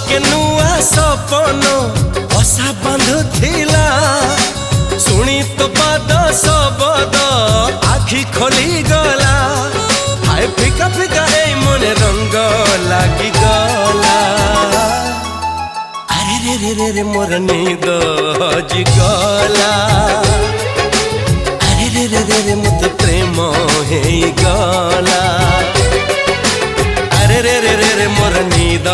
के नुआ सपन बसा बांधुथिला शुणी तो पाद शबद आखि खोली गला हाय फिका फिका ए मन रंग लागी गला अरे रे रे रे रे मोर नींद हजी गला अरे रे रे रे रे मत प्रेम हे गला अरे रे रे रे रे मोर नींद